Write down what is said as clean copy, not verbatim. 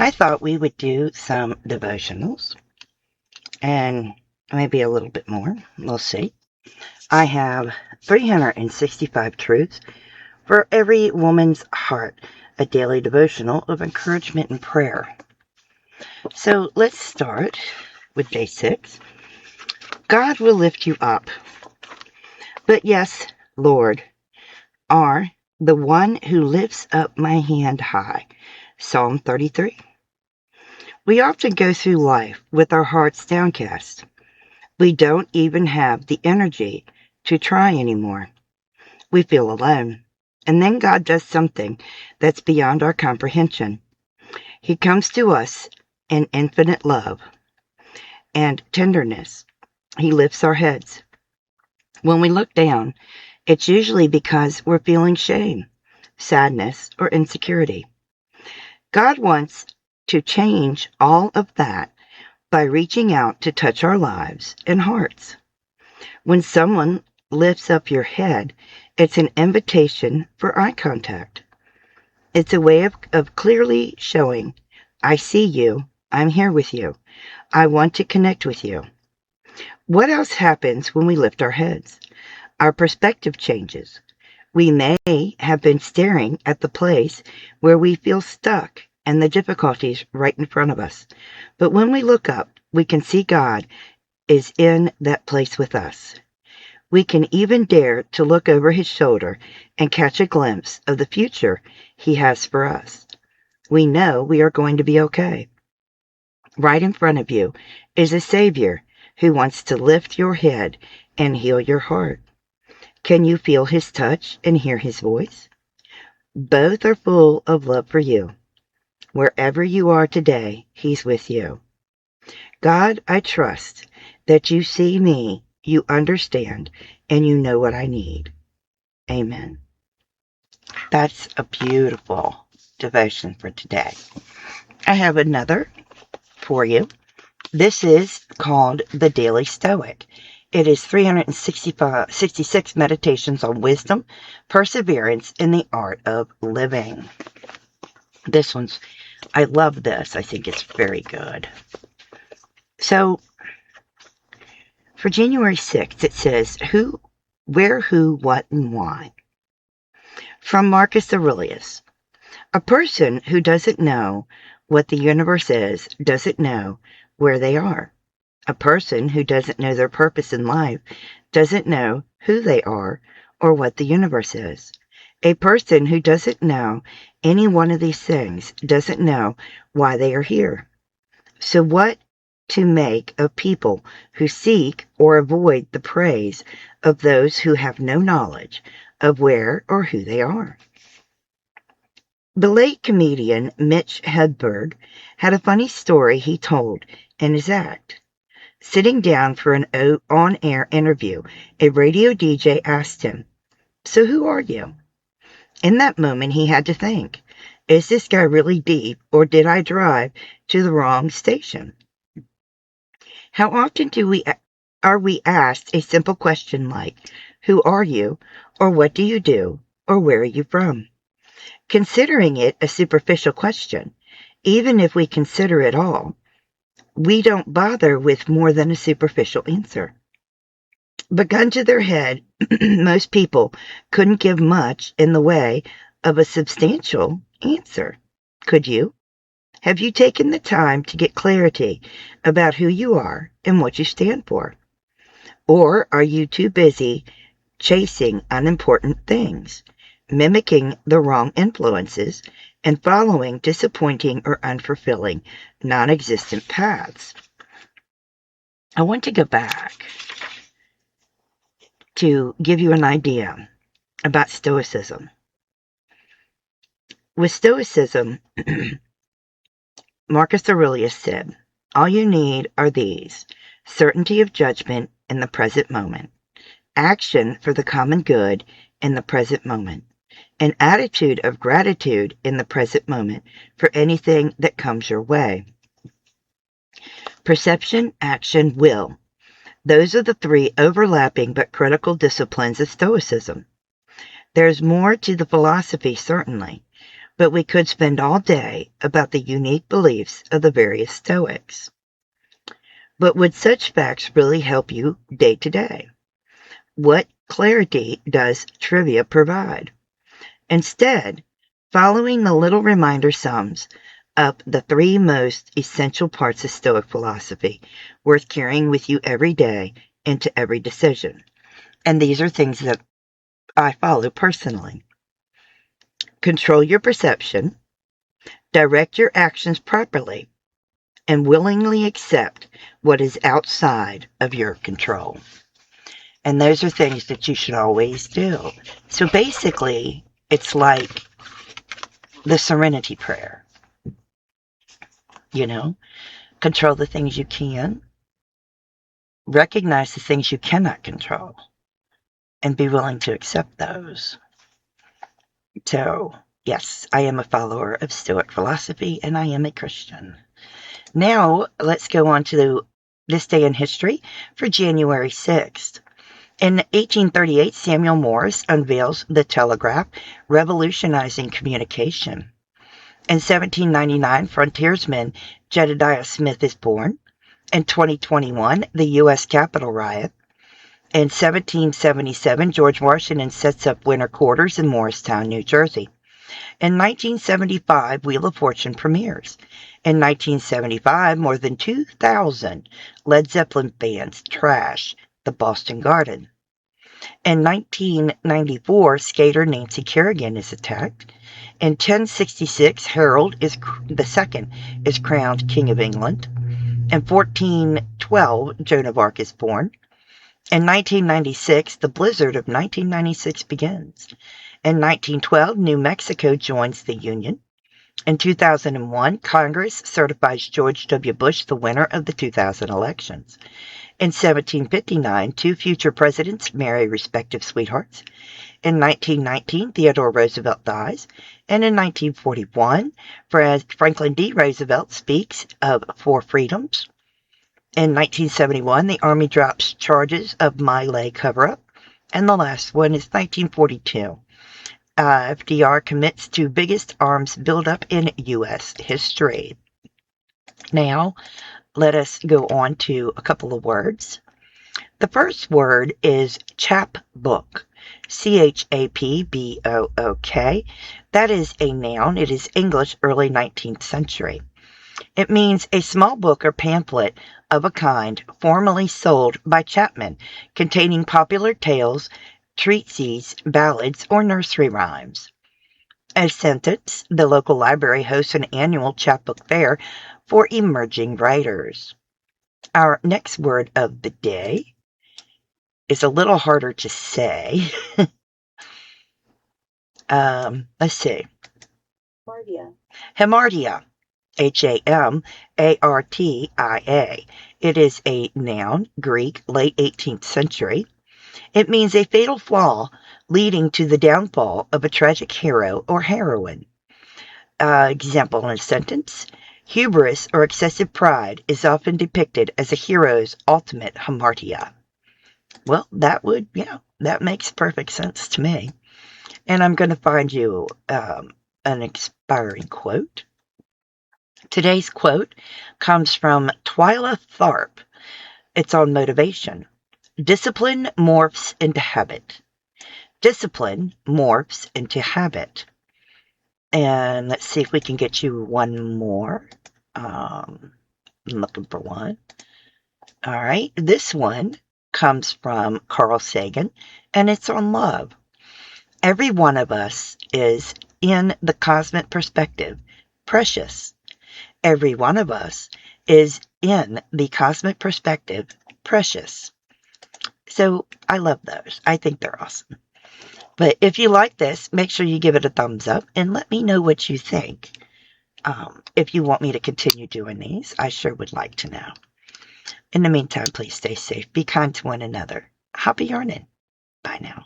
I thought we would do some devotionals and maybe a little bit more. We'll see. I have 365 truths for every woman's heart, a daily devotional of encouragement and prayer. So let's start with day 6. God will lift you up. But yes, Lord, are the one who lifts up my hand high. Psalm 33. We often go through life with our hearts downcast. We don't even have the energy to try anymore. We feel alone. And then God does something that's beyond our comprehension. He comes to us in infinite love and tenderness. He lifts our heads. When we look down, it's usually because we're feeling shame, sadness, or insecurity. God wants to change all of that by reaching out to touch our lives and hearts. When someone lifts up your head, it's an invitation for eye contact. It's a way of clearly showing, I see you, I'm here with you, I want to connect with you. What else happens when we lift our heads? Our perspective changes. We may have been staring at the place where we feel stuck and the difficulties right in front of us. But when we look up, we can see God is in that place with us. We can even dare to look over his shoulder and catch a glimpse of the future he has for us. We know we are going to be okay. Right in front of you is a Savior who wants to lift your head and heal your heart. Can you feel his touch and hear his voice? Both are full of love for you. Wherever you are today, he's with you. God, I trust that you see me, you understand, and you know what I need. Amen. That's a beautiful devotion for today. I have another for you. This is called The Daily Stoic. It is 366 meditations on wisdom, perseverance, and the art of living. I love this. I think it's very good. So, for January 6th, it says, who, where, who, what, and why. From Marcus Aurelius. A person who doesn't know what the universe is doesn't know where they are. A person who doesn't know their purpose in life doesn't know who they are or what the universe is. A person who doesn't know any one of these things doesn't know why they are here. So what to make of people who seek or avoid the praise of those who have no knowledge of where or who they are? The late comedian Mitch Hedberg had a funny story he told in his act. Sitting down for an on-air interview, a radio DJ asked him, "So who are you?" In that moment, he had to think, is this guy really deep, or did I drive to the wrong station? How often are we asked a simple question like, who are you, or what do you do, or where are you from? Considering it a superficial question, even if we consider it all, we don't bother with more than a superficial answer. But gun to their head, most people couldn't give much in the way of a substantial answer. Could you? Have you taken the time to get clarity about who you are and what you stand for? Or are you too busy chasing unimportant things, mimicking the wrong influences, and following disappointing or unfulfilling, non-existent paths? I want to go back to give you an idea about Stoicism. With Stoicism, Marcus Aurelius said, all you need are these: certainty of judgment in the present moment, action for the common good in the present moment, an attitude of gratitude in the present moment for anything that comes your way. Perception, action, will. Those are the three overlapping but critical disciplines of Stoicism. There's more to the philosophy, certainly. but we could spend all day about the unique beliefs of the various Stoics. But would such facts really help you day to day? What clarity does trivia provide? Instead, following the little reminder sums up the 3 most essential parts of Stoic philosophy worth carrying with you every day into every decision. And these are things that I follow personally. Control your perception, direct your actions properly, and willingly accept what is outside of your control. And those are things that you should always do. So basically, it's like the serenity prayer. Control the things you can, recognize the things you cannot control, and be willing to accept those. So, yes, I am a follower of Stoic philosophy, and I am a Christian. Now, let's go on to this day in history for January 6th. In 1838, Samuel Morse unveils the telegraph, revolutionizing communication. In 1799, frontiersman Jedediah Smith is born. In 2021, the U.S. Capitol riot. In 1777, George Washington sets up winter quarters in Morristown, New Jersey. In 1975, Wheel of Fortune premieres. In 1975, more than 2,000 Led Zeppelin fans trash the Boston Garden. In 1994, skater Nancy Kerrigan is attacked. In 1066, Harold II is crowned King of England. In 1412, Joan of Arc is born. In 1996, the blizzard of 1996 begins. In 1912, New Mexico joins the Union. In 2001, Congress certifies George W. Bush the winner of the 2000 elections. In 1759, 2 future presidents marry respective sweethearts. In 1919, Theodore Roosevelt dies. And in 1941, Franklin D. Roosevelt speaks of 4 freedoms. In 1971, the Army drops charges of My Lai cover-up. And the last one is 1942. FDR commits to biggest arms buildup in U.S. history. Now, let us go on to a couple of words. The first word is chapbook. C-H-A-P-B-O-O-K. That is a noun. It is English, early 19th century. It means a small book or pamphlet of a kind formerly sold by chapmen, containing popular tales, treatises, ballads, or nursery rhymes. A sentence, the local library hosts an annual chapbook fair for emerging writers. Our next word of the day is a little harder to say. Let's see. Hamartia. Hamartia. It is a noun, Greek, late 18th century. It means a fatal flaw leading to the downfall of a tragic hero or heroine. Example in a sentence. Hubris or excessive pride is often depicted as a hero's ultimate hamartia. Well, that makes perfect sense to me. And I'm going to find you an inspiring quote. Today's quote comes from Twyla Tharp. It's on motivation. Discipline morphs into habit. Discipline morphs into habit. And let's see if we can get you one more. I'm looking for one. All right. This one comes from Carl Sagan, and it's on love. Every one of us is, in the cosmic perspective, precious. Every one of us is, in the cosmic perspective, precious. So I love those. I think they're awesome. But if you like this, make sure you give it a thumbs up and let me know what you think. If you want me to continue doing these, I sure would like to know. In the meantime, please stay safe. Be kind to one another. Happy yarning. Bye now.